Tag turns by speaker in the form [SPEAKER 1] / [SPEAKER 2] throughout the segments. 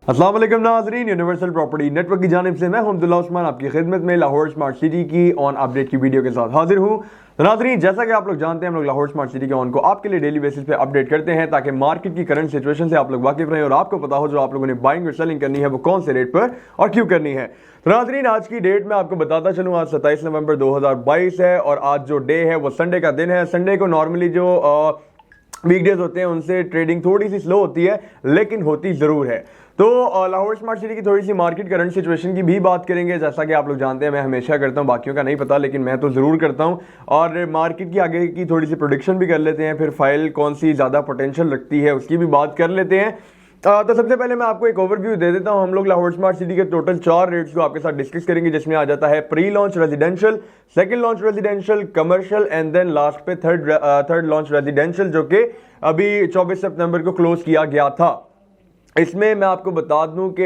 [SPEAKER 1] अस्सलाम वालेकुम नाज़रीन, यूनिवर्सल प्रॉपर्टी नेटवर्क की जानिब से मैं अब्दुल्ला उस्मान आपकी खिदमत में लाहौर स्मार्ट सिटी की ऑन अपडेट की वीडियो के साथ हाजिर हूँ। तो नाज़रीन, जैसा कि आप लोग जानते हैं, हम लोग लाहौर स्मार्ट सिटी के ऑन को आपके लिए डेली बेसिस पे अपडेट करते हैं ताकि मार्केट की करंट सिचुएशन से आप लोग वाकिफ रहें और आपको पता हो जो आप लोगों ने बाइंग और सेलिंग करनी है वो कौन से रेट पर और क्यों करनी है। तो नाज़रीन, आज की डेट में आपको बताता चलूँ, आज 27 नवंबर 2022 है और आज जो डे है वो संडे का दिन है। संडे को नॉर्मली जो वीकडेज होते हैं उनसे ट्रेडिंग थोड़ी सी स्लो होती है, लेकिन होती ज़रूर है। तो लाहौर स्मार्ट सिटी की थोड़ी सी मार्केट करंट सिचुएशन की भी बात करेंगे। जैसा कि आप लोग जानते हैं, मैं हमेशा करता हूं, बाकियों का नहीं पता लेकिन मैं तो ज़रूर करता हूं। और मार्केट की आगे की थोड़ी सी प्रोडिक्शन भी कर लेते हैं, फिर फाइल कौन सी ज़्यादा पोटेंशियल रखती है उसकी भी बात कर लेते हैं। तो सबसे पहले मैं आपको एक ओवरव्यू दे देता हूं। हम लोग लाहौर स्मार्ट सिटी के टोटल 4 रेट्स को आपके साथ डिस्कस करेंगे, जिसमें आ जाता है pre launch residential, second launch residential, commercial and then last पे थर्ड लॉन्च रेजिडेंशियल, जो कि अभी 24 सितंबर को क्लोज किया गया था। इसमें मैं आपको बता दूं कि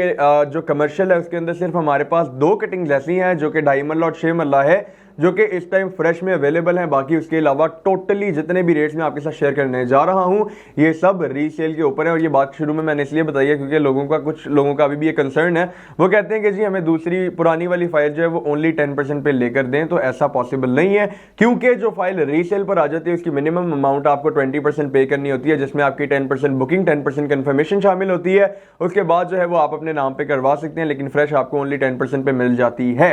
[SPEAKER 1] जो कमर्शियल है उसके अंदर सिर्फ हमारे पास 2 कटिंग्स ऐसी हैं जो कि 2.5 मरला और 6 मरला है, जो कि इस टाइम फ्रेश में अवेलेबल हैं। बाकी उसके अलावा टोटली जितने भी रेट्स मैं आपके साथ शेयर करने जा रहा हूं ये सब रीसेल के ऊपर है। और ये बात शुरू में मैंने इसलिए बताई है क्योंकि कुछ लोगों का अभी भी ये कंसर्न है। वो कहते हैं कि जी हमें दूसरी पुरानी वाली फाइल जो है वो ओनली 10% पे लेकर दें, तो ऐसा पॉसिबल नहीं है क्योंकि जो फाइल रीसेल पर आ जाती है उसकी मिनिमम अमाउंट आपको 20% पे करनी होती है, जिसमें आपकी 10% बुकिंग, 10% कन्फर्मेशन शामिल होती है। उसके बाद जो है वो आप अपने नाम पे करवा सकते हैं, लेकिन फ्रेश आपको ओनली 10% पे मिल जाती है।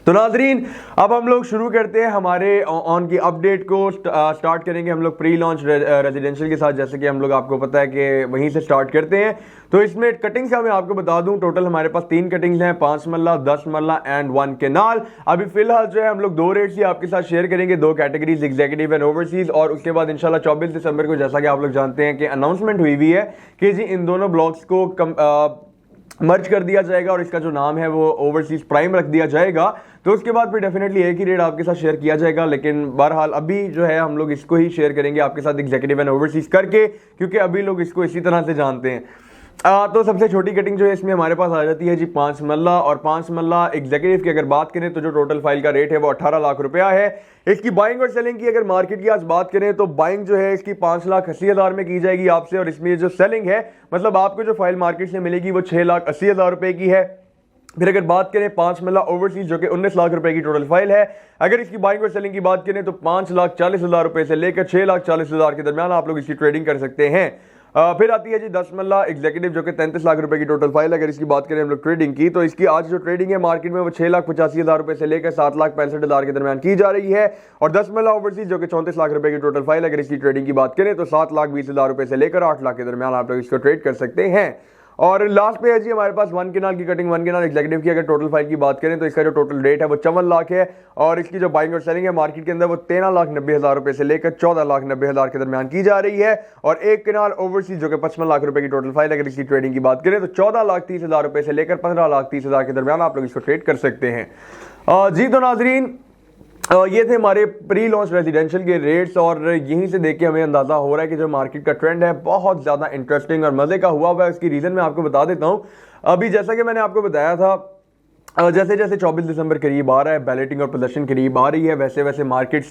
[SPEAKER 1] तो नाजरीन, अब हम लोग शुरू करते हैं हमारे ऑन की अपडेट को। स्टार्ट करेंगे हम लोग प्री लॉन्च रेजिडेंशियल के साथ, जैसे कि हम लोग आपको पता है कि वहीं से स्टार्ट करते हैं। तो इसमें कटिंग्स का मैं आपको बता दूं, टोटल हमारे पास 3 कटिंग्स हैं, 5 मरला, 10 मरला एंड 1 केनाल। अभी फिलहाल जो है हम लोग 2 रेट्स ही आपके साथ शेयर करेंगे, 2 कैटेगरीज, एग्जीक्यूटिव एंड ओवरसीज। और उसके बाद इंशाल्लाह 24 दिसंबर को, जैसा कि आप लोग जानते हैं कि अनाउंसमेंट हुई है कि जी इन दोनों ब्लॉक्स को मर्ज कर दिया जाएगा और इसका जो नाम है वो ओवरसीज प्राइम रख दिया जाएगा। तो उसके बाद फिर डेफिनेटली एक ही रेट आपके साथ शेयर किया जाएगा, लेकिन बहरहाल अभी जो है हम लोग इसको ही शेयर करेंगे आपके साथ एग्जीक्यूटिव एंड ओवरसीज करके, क्योंकि अभी लोग इसको इसी तरह से जानते हैं। तो सबसे छोटी कटिंग जो है इसमें हमारे पास आ जाती है जी 5 मरला, और 5 मरला एग्जीक्यूटिव की अगर बात करें तो जो टोटल फाइल का रेट है वो 18 लाख रुपया है। इसकी बाइंग और सेलिंग की अगर मार्केट की आज बात करें तो बाइंग जो है इसकी 5,80,000 में की जाएगी आपसे, और इसमें जो सेलिंग है मतलब आपको जो फाइल मार्केट से मिलेगी वो 6,80,000 रुपए की है। फिर अगर बात करें 5 मरला ओवरसीज जो कि 19 लाख रुपए की टोटल फाइल है, अगर इसकी बाइंग और सेलिंग की बात करें तो 5,40,000 रुपए से लेकर 6,40,000 के दरमियान आप लोग इसकी ट्रेडिंग कर सकते हैं। फिर आती है जी 10 मरला एग्जीक्यूटिव जो कि 33 लाख रुपए की टोटल फाइल। अगर इसकी बात करें हम लोग ट्रेडिंग की, तो इसकी आज जो ट्रेडिंग है मार्केट में वो 6,85,000 रुपए से लेकर 7,65,000 के दरमियान की जा रही है। और 10 मरला ओवरसीज जो कि 34 लाख रुपए की टोटल फाइल, अगर इसकी ट्रेडिंग की बात करें तो 7,20,000 रुपए से लेकर 8 लाख के दरमियान आप लोग इसको ट्रेड कर सकते हैं। और लास्ट पे है जी हमारे पास 1 केनाल की कटिंग। 1 केनाल एग्जीक्यूटिव की अगर टोटल फाइल की बात करें तो इसका जो टोटल रेट है वो 54 लाख है, और इसकी जो बाइंग और सेलिंग है मार्केट के अंदर वो 13,90,000 रुपए से लेकर 14,90,000 के दरमियान की जा रही है। और 1 केनाल ओवरसीज जो कि 55 लाख रुपए की टोटल फाइल, अगर इसकी ट्रेडिंग की बात करें तो 14,30,000 रुपए से लेकर 15,30,000 के दरमियान आप लोग इसको ट्रेड कर सकते हैं। जी तो नाजरीन, ये थे हमारे प्री लॉन्च रेजिडेंशियल के रेट्स, और यहीं से देख के हमें अंदाजा हो रहा है कि जो मार्केट का ट्रेंड है बहुत ज़्यादा इंटरेस्टिंग और मज़े का हुआ है। उसकी रीज़न मैं आपको बता देता हूँ। अभी जैसा कि मैंने आपको बताया था, जैसे जैसे 24 दिसंबर करीब आ रहा है, बैलेटिंग और पोजीशन करीब आ रही है, वैसे वैसे मार्केट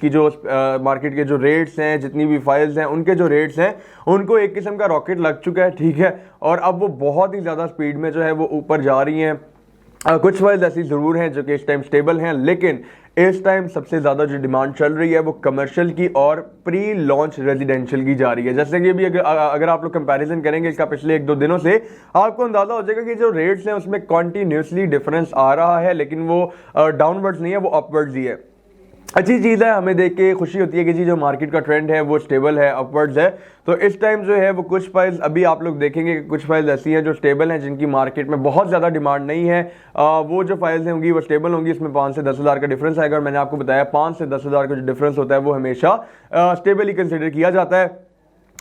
[SPEAKER 1] के जो रेट्स हैं, जितनी भी फाइल्स हैं उनके जो रेट्स हैं उनको एक किस्म का रॉकेट लग चुका है, ठीक है। और अब वो बहुत ही ज़्यादा स्पीड में जो है वो ऊपर जा रही हैं। कुछ फाइल्स ऐसी ज़रूर हैं जो कि इस टाइम स्टेबल हैं, लेकिन इस टाइम सबसे ज़्यादा जो डिमांड चल रही है वो कमर्शियल की और प्री लॉन्च रेजिडेंशियल की जा रही है। जैसे कि अभी अगर आप लोग कंपैरिजन करेंगे इसका पिछले 1-2 दिनों से, आपको अंदाजा हो जाएगा कि जो रेट्स हैं उसमें कॉन्टिन्यूसली डिफरेंस आ रहा है, लेकिन वो डाउनवर्ड्स नहीं है, वो अपवर्ड्स ही है। अच्छी चीज़ है, हमें देख के खुशी होती है कि जी जो मार्केट का ट्रेंड है वो स्टेबल है, अपवर्ड्स है। तो इस टाइम जो है वो कुछ फाइल्स अभी आप लोग देखेंगे कि कुछ फाइल्स ऐसी हैं जो स्टेबल हैं, जिनकी मार्केट में बहुत ज़्यादा डिमांड नहीं है। वो जो फाइल्स होंगी वो स्टेबल होंगी, इसमें 5 से 10,000 का डिफरेंस आएगा। और मैंने आपको बताया 5 से 10,000 का जो डिफरेंस होता है वो हमेशा स्टेबल ही कंसिडर किया जाता है।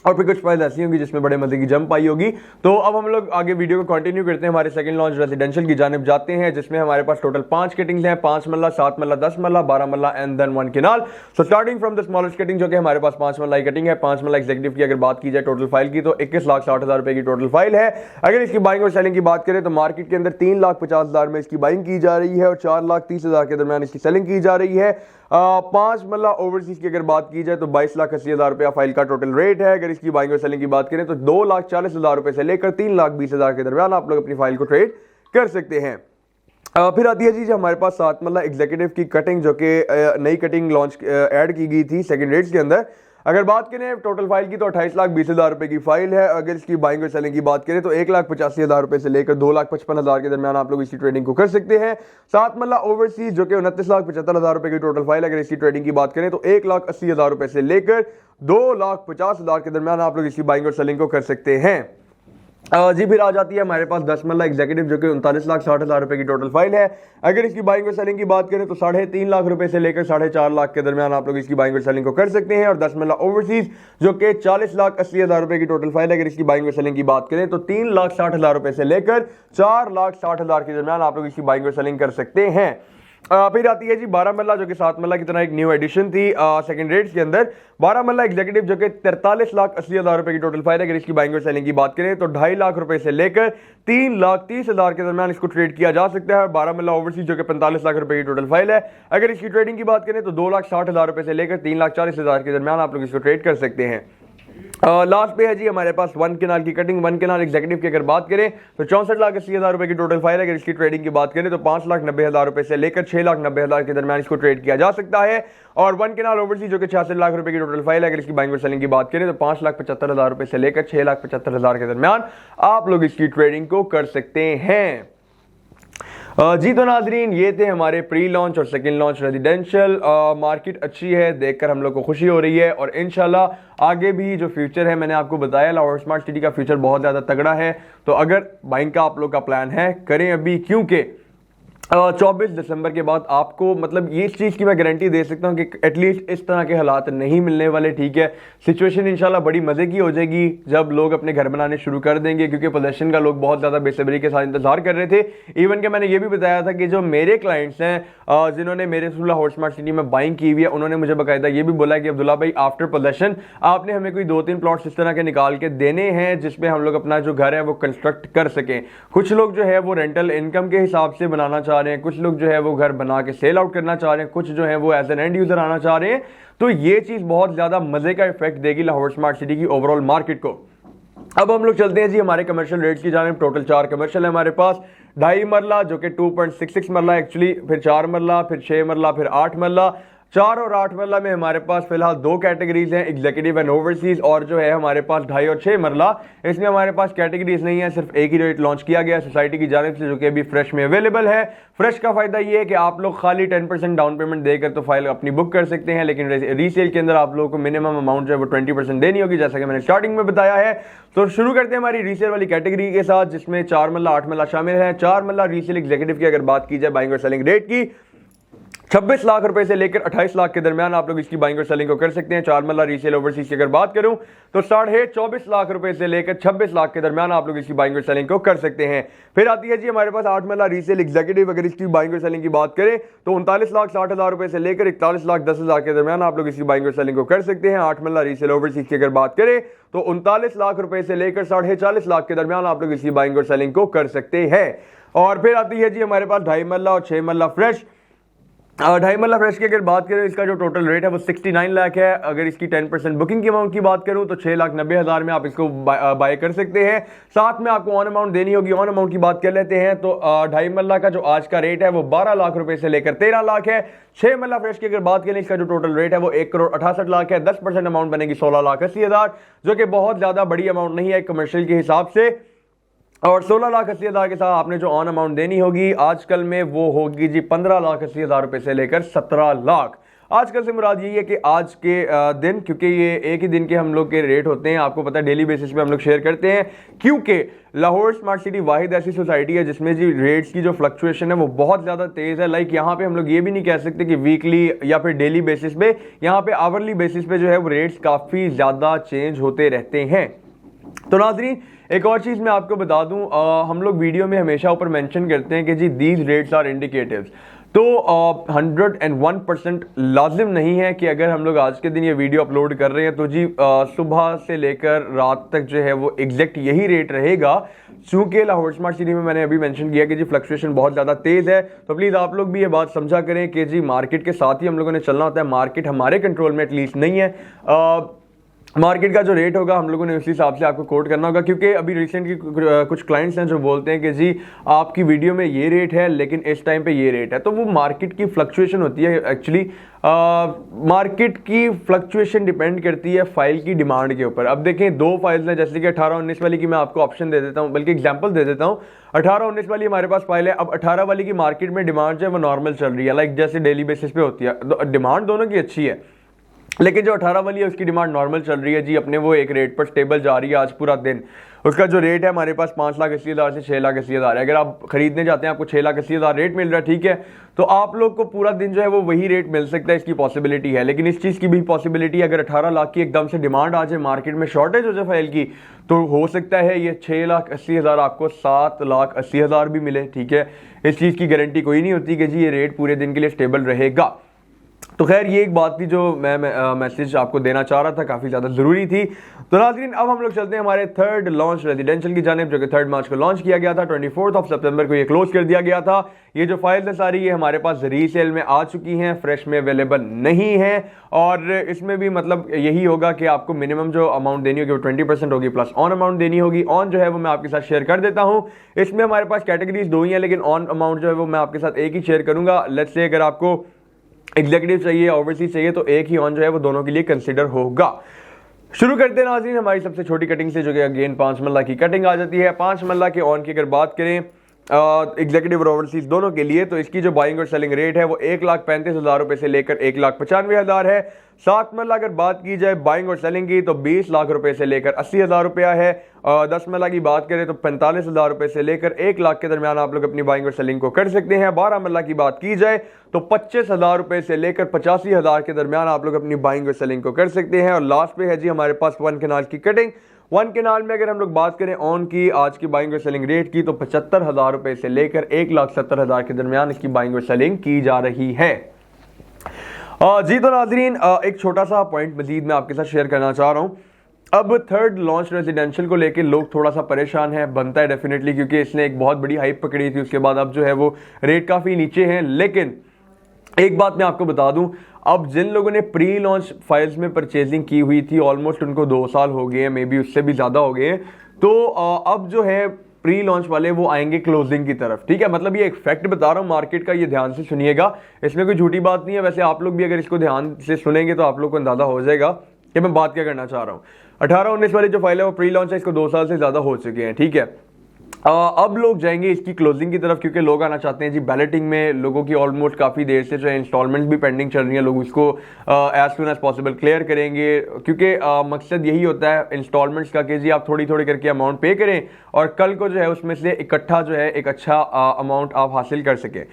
[SPEAKER 1] और फिर कुछ फाइल ऐसी होंगी जिसमें बड़े मजे की जंप आई होगी। तो अब हम लोग आगे वीडियो को कंटिन्यू करते हैं, हमारे सेकंड लॉन्च रेजिडेंशियल की जानिब जाते हैं, जिसमें हमारे पास टोटल 5 कटिंग्स हैं, 5 मरला, 7 मरला, 10 marla, 12 marla and then 1 kanal. So starting from the smallest cutting जो कि हमारे पास 5 मरला कटिंग है। 5 मरला एग्जीक्यूटिव की अगर बात की जाए टोटल फाइल की तो 21,60,000 रुपए की टोटल फाइल है। अगर इसकी बाइंग और सेलिंग की बात करें तो मार्केट के अंदर 3,50,000 में इसकी बाइंग की जा रही है और 4,30,000 के दरमियान इसकी सेलिंग की जा रही है। पांच मल्ला ओवरसीज की अगर बात की जाए तो 22,80,000 रुपया फाइल का टोटल रेट है। अगर इसकी बाइंग और सेलिंग की बात करें तो 2,40,000 रुपए से लेकर 3,20,000 के दरमियान आप लोग अपनी फाइल को ट्रेड कर सकते हैं। फिर आती है जी हमारे पास 7 मल्ला एग्जीक्यूटिव की कटिंग, जो कि नई कटिंग लॉन्च ऐड की गई थी सेकंड रेट्स के अंदर। अगर बात करें टोटल फाइल की तो 28,20,000 रुपए की फाइल है। अगर इसकी बाइंग और सेलिंग की बात करें तो 1,85,000 रुपए से लेकर 2,55,000 के दरमियान आप लोग इसकी ट्रेडिंग को कर सकते हैं। 7 मल्ला ओवरसीज जो कि 29,75,000 रुपए की टोटल फाइल, अगर इसकी ट्रेडिंग की बात करें तो 1,80,000 रुपए से लेकर 2,50,000 के दरमियान आप लोग इसकी बाइंग और सेलिंग को कर सकते हैं। जी फिर आ जाती है हमारे पास 10 मल्ला एग्जीक्यूटिव जो कि 39,60,000 रुपए की टोटल फाइल है। अगर इसकी बाइंग और सेलिंग की बात करें तो 3.5 लाख रुपए से लेकर 4.5 लाख के दरमियान आप लोग इसकी बाइंग और सेलिंग को कर सकते हैं। और 10 मल्ला ओवरसीज जो कि 40,80,000 रुपए की टोटल फाइल है, अगर इसकी बाइंग और सेलिंग की बात करें तो 3,60,000 रुपए से लेकर 4,60,000 के दरमियान आप लोग इसकी बाइंग और सेलिंग कर सकते हैं। फिर आती है जी 12 मल्ला जो कि 7 मल्ला की तरह एक न्यू एडिशन थी सेकंड रेट्स के अंदर। 12 मल्ला एग्जीक्यूटिव जो कि 43,80,000 रुपए की टोटल फाइल है, अगर इसकी बाइंग और सेलिंग की बात करें तो 2.5 लाख रुपए से लेकर 3,30,000 के दरमियान इसको ट्रेड किया जा सकता है। और 12 मल्ला ओवरसीज जो कि 45 लाख रुपए की टोटल फाइल है, अगर इसकी ट्रेडिंग की बात करें तो 2,60,000 रुपए से लेकर 3,40,000 के दरमियान आप लोग इसको ट्रेड कर सकते हैं। लास्ट पे है जी हमारे पास 1 केनाल की कटिंग। 1 केनाल एग्जीक्यूटिव की अगर बात करें तो 64,80,000 रुपए की टोटल फाइल है, अगर इसकी ट्रेडिंग की बात करें तो 5,90,000 रुपए से लेकर 6,90,000 के दरमियान इसको ट्रेड किया जा सकता है। और 1 केनाल ओवरसीज जो कि 66 लाख रुपए की टोटल फाइल है, अगर इसकी बाइंग और सेलिंग की बात करें तो 5,75,000 रुपए से लेकर 6,75,000 के दरमियान आप लोग इसकी ट्रेडिंग को कर सकते हैं। जी तो नाजरीन, ये थे हमारे प्री लॉन्च और सेकंड लॉन्च रेजिडेंशियल। मार्केट अच्छी है, देखकर हम लोग को खुशी हो रही है और इंशाल्लाह आगे भी जो फ्यूचर है, मैंने आपको बताया लाहौर स्मार्ट सिटी का फ्यूचर बहुत ज़्यादा तगड़ा है। तो अगर बाइंग का आप लोग का प्लान है, करें अभी, क्योंकि 24 दिसंबर के बाद आपको, मतलब ये इस चीज़ की मैं गारंटी दे सकता हूँ कि एटलीस्ट इस तरह के हालात नहीं मिलने वाले। ठीक है, सिचुएशन इंशाल्लाह बड़ी मज़े की हो जाएगी जब लोग अपने घर बनाने शुरू कर देंगे, क्योंकि पोजेशन का लोग बहुत ज़्यादा बेसब्री के साथ इंतजार कर रहे थे। इवन कि मैंने ये भी बताया था कि जो मेरे क्लाइंट्स हैं जिन्होंने मेरे थ्रू लाहौर स्मार्ट सिटी में बाइंग की हुई है, उन्होंने मुझे बाकायदा ये भी बोला कि अब्दुल्ला भाई, आफ्टर पोजेशन आपने हमें कोई 2-3 प्लॉट्स इस तरह के निकाल के देने हैं जिसमें हम लोग अपना जो घर है वो कंस्ट्रक्ट कर सकें। कुछ लोग जो है वो रेंटल इनकम के हिसाब से बनाना चाह रहे हैं, कुछ लोग जो है वो घर बना के सेल आउट करना चाह रहे हैं, कुछ जो है वो एज एन एंड यूजर आना चाह रहे हैं। तो ये चीज बहुत ज्यादा मजे का इफेक्ट देगी लाहौर स्मार्ट सिटी की ओवरऑल मार्केट को। अब हम लोग चलते हैं जी हमारे कमर्शियल रेट्स की जानिब। टोटल 4 कमर्शियल है हमारे पास। 2.5 मरला जो कि 2.66 मरला एक्चुअली, फिर 4 मरला, फिर 6 मरला, फिर 8 मरला। 4 और 8 मरला में हमारे पास फिलहाल 2 कैटेगरीज हैं, एग्जीक्यूटिव एंड ओवरसीज। और जो है हमारे पास 2.5 और 6 मरला, इसमें हमारे पास कैटेगरीज नहीं है, सिर्फ एक ही रेट लॉन्च किया गया है सोसाइटी की जानिब से, जो कि अभी फ्रेश में अवेलेबल है। फ्रेश का फायदा ये है कि आप लोग खाली 10% डाउन पेमेंट देकर तो फाइल अपनी बुक कर सकते हैं, लेकिन रीसेल के अंदर आप लोगों को मिनिमम अमाउंट जो है वो 20% देनी होगी, जैसा कि मैंने स्टार्टिंग में बताया है। तो शुरू करते हैं हमारी रीसेल वाली कैटेगरी के साथ, जिसमें 4 मरला 8 मरला शामिल है। 4 मरला रीसेल एग्जीक्यूटिव की अगर बात की जाए बाइंग और सेलिंग रेट की, 26 लाख रुपए से लेकर 28 लाख के दरमियान आप लोग इसकी बाइंग और सेलिंग को कर सकते हैं। 4 मरला रीसेल ओवरसीज की अगर बात करूं तो 24.5 लाख रुपए से लेकर 26 लाख के दरमियान आप लोग इसकी बाइंग और सेलिंग को कर सकते हैं। फिर आती है जी हमारे पास 8 मरला रीसेल एग्जीक्यूटिव, अगर इसकी बाइंग और सेलिंग की बात करें तो 39,60,000 रुपए से लेकर 41,10,000 के दरमियान आप लोग इसकी बाइंग और सेलिंग को कर सकते हैं। 8 मरला रीसेल ओवरसीज की अगर बात करें तो 39 लाख रुपए से लेकर 40.5 लाख के दरमियान आप लोग इसकी बाइंग और सेलिंग को कर सकते हैं। और फिर आती है जी हमारे पास 2.5 मरला और 6 मरला फ्रेश। 2.5 मरला फ्रेश की अगर बात करें, इसका जो टोटल रेट है वो 69 लाख है। अगर इसकी 10% बुकिंग की अमाउंट की बात करूं तो 6,90,000 में आप इसको बाय कर सकते हैं। साथ में आपको ऑन अमाउंट देनी होगी। ऑन अमाउंट की बात कर लेते हैं तो 2.5 मरला का जो आज का रेट है वो 12 लाख रुपए से लेकर 13 लाख है। 6 मरला फ्रेश की अगर बात करें, इसका जो टोटल रेट है वो 1,68,00,000 है। 10% अमाउंट बनेगी 16,80,000, जो कि बहुत ज्यादा बड़ी अमाउंट नहीं है कमर्शियल के हिसाब से। और 16,80,000 के साथ आपने जो ऑन अमाउंट देनी होगी आजकल में वो होगी जी 15,80,000 रुपए से लेकर 17 लाख। आजकल से मुराद यही है कि आज के दिन, क्योंकि ये एक ही दिन के हम लोग के रेट होते हैं, आपको पता है डेली बेसिस पे हम लोग शेयर करते हैं, क्योंकि लाहौर स्मार्ट सिटी वाहिद ऐसी सोसाइटी है जिसमें जी रेट्स की जो फ्लक्चुएशन है वो बहुत ज़्यादा तेज़ है। लाइक यहाँ पे हम लोग ये भी नहीं कह सकते कि वीकली या फिर डेली बेसिस पे, यहाँ पे आवरली बेसिस पे जो है वो रेट्स काफ़ी ज़्यादा चेंज होते रहते हैं। तो नाज़रीन, एक और चीज़ मैं आपको बता दूं, हम लोग वीडियो में हमेशा ऊपर मेंशन करते हैं कि जी दीज रेट्स आर इंडिकेटिव्स। तो 101% लाजिम नहीं है कि अगर हम लोग आज के दिन ये वीडियो अपलोड कर रहे हैं तो जी सुबह से लेकर रात तक जो है वो एग्जैक्ट यही रेट रहेगा। चूंकि लाहौर स्मार्ट सिटी में मैंने अभी मेंशन किया कि जी फ्लक्चुएशन बहुत ज़्यादा तेज़ है, तो प्लीज़ आप लोग भी ये बात समझा करें कि जी मार्केट के साथ ही हम लोगों ने चलना होता है। मार्केट हमारे कंट्रोल में एटलीस्ट नहीं है। मार्केट का जो रेट होगा हम लोगों ने उसी हिसाब से आपको कोट करना होगा, क्योंकि अभी रिसेंटली कुछ क्लाइंट्स हैं जो बोलते हैं कि जी आपकी वीडियो में ये रेट है लेकिन इस टाइम पे ये रेट है। तो वो मार्केट की फ्लक्चुएशन होती है। एक्चुअली मार्केट की फ्लक्चुएशन डिपेंड करती है फाइल की डिमांड के ऊपर। अब देखें दो फाइल्स हैं, जैसे कि 18-19 वाली की मैं आपको ऑप्शन दे देता हूँ, बल्कि एग्जाम्पल दे देता हूँ। 18-19 वाली हमारे पास फाइल है। अब 18 वाली की मार्केट में डिमांड जो है वो नॉर्मल चल रही है, लाइक जैसे डेली बेसिस पे होती है। डिमांड दोनों की अच्छी है, लेकिन जो 18 वाली है उसकी डिमांड नॉर्मल चल रही है जी, अपने वो एक रेट पर स्टेबल जा रही है आज पूरा दिन। उसका जो रेट है हमारे पास 5,80,000 से 6,80,000 है। अगर आप खरीदने जाते हैं आपको 6,80,000 रेट मिल रहा है, ठीक है, तो आप लोग को पूरा दिन जो है वो वही रेट मिल सकता है, इसकी पॉसिबिलिटी है। लेकिन इस चीज़ की भी पॉसिबिलिटी है, अगर 18 लाख की एकदम से डिमांड आ जाए, मार्केट में शॉर्टेज हो जाए फाइल की, तो हो सकता है ये 6,80,000 आपको 7,80,000 भी मिले। ठीक है, इस चीज़ की गारंटी कोई नहीं होती कि जी ये रेट पूरे दिन के लिए स्टेबल रहेगा। तो खैर ये एक बात थी जो मैं मैसेज आपको देना चाह रहा था, काफ़ी ज़्यादा ज़रूरी थी। तो नाज़रीन अब हम लोग चलते हैं हमारे थर्ड लॉन्च रेजिडेंशियल की जानिब, जो कि 3 मार्च को लॉन्च किया गया था। 24 सितंबर को ये क्लोज कर दिया गया था। ये जो फाइल्स है सारी ये हमारे पास रीसेल में आ चुकी हैं, फ्रेश में अवेलेबल नहीं है। और इसमें भी मतलब यही होगा कि आपको मिनिमम जो अमाउंट देनी होगी वो 20% होगी, प्लस ऑन अमाउंट देनी होगी। ऑन जो है वो मैं आपके साथ शेयर कर देता हूँ। इसमें हमारे पास कैटेगरीज दो ही हैं, लेकिन ऑन अमाउंट जो है वो मैं आपके साथ एक ही शेयर करूँगा। लेट्स से अगर आपको एग्जीक्यूटिव चाहिए, ओवरसीज चाहिए, तो एक ही ऑन जो है वो दोनों के लिए कंसिडर होगा। शुरू करते हैं नाज़रीन हमारी सबसे छोटी कटिंग से, जो कि अगेन 5 मल्ला की कटिंग आ जाती है। 5 मल्ला के ऑन की अगर बात करें एग्जीक्यूटिव और ओवरसीज दोनों के लिए, तो इसकी जो बाइंग और सेलिंग रेट है वो 1,35,000 रुपए से लेकर 1,95,000 है। 7 मल्ला अगर बात की जाए बाइंग और सेलिंग की तो 20 लाख रुपए से लेकर 80,000 रुपया है। 10 मल्ला की बात करें तो 45,000 रुपए से लेकर 1 लाख के दरमियान आप लोग अपनी बाइंग और सेलिंग को कर सकते हैं। 12 मल्ला की बात की जाए तो 25,000 रुपए से लेकर 85,000 के दरमियान आप लोग अपनी बाइंग और सेलिंग को कर सकते हैं। और लास्ट पे है जी हमारे पास 1 कनाल की कटिंग। 1 कनाल में अगर हम लोग बात करें ऑन की आज की बाइंग और सेलिंग रेट की, तो 75,000 रुपए से लेकर 1,70,000 के दरमियान इसकी बाइंग और सेलिंग की जा रही है। जी तो नाजरीन एक छोटा सा पॉइंट मजीद मैं आपके साथ शेयर करना चाह रहा हूँ। अब थर्ड लॉन्च रेजिडेंशियल को लेकर लोग थोड़ा सा परेशान है, बनता है डेफिनेटली, क्योंकि इसने एक बहुत बड़ी हाइप पकड़ी थी। उसके बाद अब जो है वो रेट काफ़ी नीचे हैं। लेकिन एक बात मैं आपको बता दूं, अब जिन लोगों ने प्री लॉन्च फाइल्स में परचेजिंग की हुई थी, ऑलमोस्ट उनको 2 साल हो गए हैं, मे बी उससे भी ज़्यादा हो गए हैं। तो अब जो है प्री लॉन्च वाले वो आएंगे क्लोजिंग की तरफ। ठीक है, मतलब ये एक फैक्ट बता रहा हूँ मार्केट का, ये ध्यान से सुनिएगा, इसमें कोई झूठी बात नहीं है। वैसे आप लोग भी अगर इसको ध्यान से सुनेंगे तो आप लोग को अंदाजा हो जाएगा कि मैं बात क्या करना चाह रहा हूँ। 18-19 वाली जो फाइल है वो प्री लॉन्च है, इसको 2 साल से ज़्यादा हो चुके हैं। ठीक है, अब लोग जाएंगे इसकी क्लोजिंग की तरफ, क्योंकि लोग आना चाहते हैं जी बैलेटिंग में। लोगों की ऑलमोस्ट काफ़ी देर से जो है इंस्टॉलमेंट्स भी पेंडिंग चल रही हैं, लोग इसको as soon as possible clear करेंगे, क्योंकि मकसद यही होता है इंस्टॉलमेंट्स का कि जी आप थोड़ी थोड़ी करके अमाउंट पे करें और कल को जो है उसमें से इकट्ठा जो है एक अच्छा अमाउंट आप हासिल कर सकें।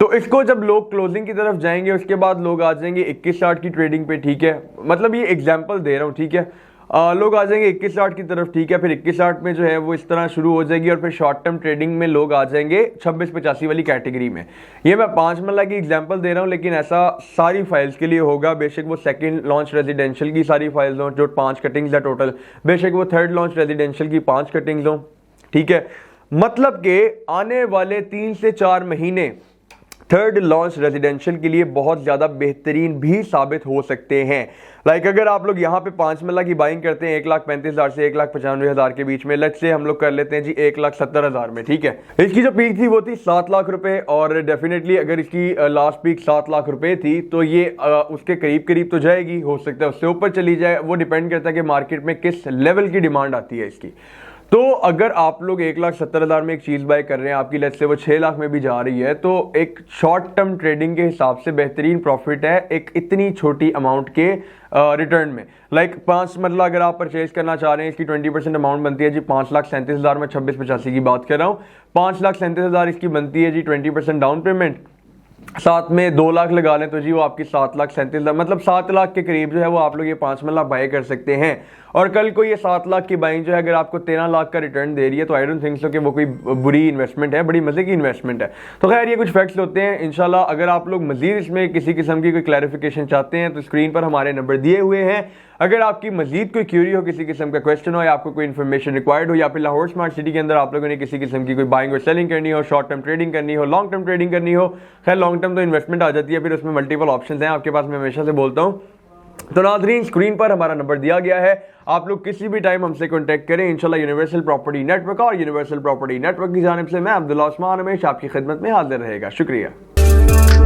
[SPEAKER 1] तो इसको जब लोग क्लोजिंग की तरफ जाएंगे उसके बाद लोग आ जाएंगे 21-60 की ट्रेडिंग पे। ठीक है, मतलब ये एग्जाम्पल दे रहा हूँ। ठीक है, लोग आ जाएंगे 21-60 की तरफ। ठीक है, फिर 21-60 में जो है वो इस तरह शुरू हो जाएगी और फिर शॉर्ट टर्म ट्रेडिंग में लोग आ जाएंगे 26-85 वाली कैटेगरी में। ये मैं 5 मल्ला की एग्जांपल दे रहा हूँ, लेकिन ऐसा सारी फाइल्स के लिए होगा। बेशक वो सेकंड लॉन्च रेजिडेंशियल की सारी फाइल्स हों जो 5 कटिंग्स है टोटल, बेशक वो थर्ड लॉन्च रेजिडेंशियल की 5 कटिंग्स हों। ठीक है, मतलब कि आने वाले 3 से 4 महीने थर्ड लॉन्च रेजिडेंशियल के लिए बहुत ज़्यादा बेहतरीन भी साबित हो सकते हैं। लाइक अगर आप लोग यहाँ पे 5 मल्ला की बाइंग करते हैं 1,35,000 से 1,95,000 के बीच में, लेट्स से हम लोग कर लेते हैं जी 1,70,000 में। ठीक है, इसकी जो पीक थी वो थी 7 लाख रुपए, और डेफिनेटली अगर इसकी लास्ट पीक 7 लाख रुपए थी तो ये उसके करीब करीब तो जाएगी, हो सकता है उससे ऊपर चली जाए। वो डिपेंड करता है कि मार्केट में किस लेवल की डिमांड आती है इसकी। तो अगर आप लोग 1,70,000 में एक चीज़ बाय कर रहे हैं, आपकी लेट्स से वो 6 लाख में भी जा रही है, तो एक शॉर्ट टर्म ट्रेडिंग के हिसाब से बेहतरीन प्रॉफिट है एक इतनी छोटी अमाउंट के रिटर्न में। लाइक 5 मरला अगर आप परचेज करना चाह रहे हैं, इसकी 20% अमाउंट बनती है जी 5,37,000 में 2685 की बात कर रहा हूँ। 5,37,000 इसकी बनती है जी 20% डाउन पेमेंट। साथ में 2 लाख लगा लें तो जी वो आपकी 7,37,000 मतलब 7 लाख के करीब जो है वो आप लोग ये 5 मरला बाय कर सकते हैं। और कल को ये 7 लाख की बाइंग जो है अगर आपको 13 लाख का रिटर्न दे रही है तो आई डोंट थिंक सो कि वो कोई बुरी इन्वेस्टमेंट है, बड़ी मजे की इन्वेस्टमेंट है। तो खैर ये कुछ फैक्ट्स होते हैं। इंशाल्लाह अगर आप लोग मजीद इसमें किसी किस्म की कोई क्लैरिफिकेशन चाहते हैं तो स्क्रीन पर हमारे नंबर दिए हुए हैं। अगर आपकी मजीद कोई क्यूरी हो, किसी किस्म का क्वेश्चन हो या आपको कोई इन्फॉर्मेशन रिक्वायर्ड हो, या फिर लाहौर स्मार्ट सिटी के अंदर आप लोगों ने किसी किस्म की कोई बाइंग और सेलिंग करनी हो, शॉर्ट टर्म ट्रेडिंग करनी हो, लॉन्ग टर्म ट्रेडिंग करनी हो, खैर लॉन्ग टर्म तो इन्वेस्टमेंट आ जाती है, फिर उसमें मल्टीपल ऑप्शन हैं आपके पास, मैं हमेशा से बोलता हूँ। तो नाज़रीन स्क्रीन पर हमारा नंबर दिया गया है, आप लोग किसी भी टाइम हमसे कांटेक्ट करें। इंशाल्लाह यूनिवर्सल प्रॉपर्टी नेटवर्क और यूनिवर्सल प्रॉपर्टी नेटवर्क की जानिब से मैं अब्दुल्ला उस्मान हमेशा आपकी खिदमत में हाजिर रहेगा। शुक्रिया।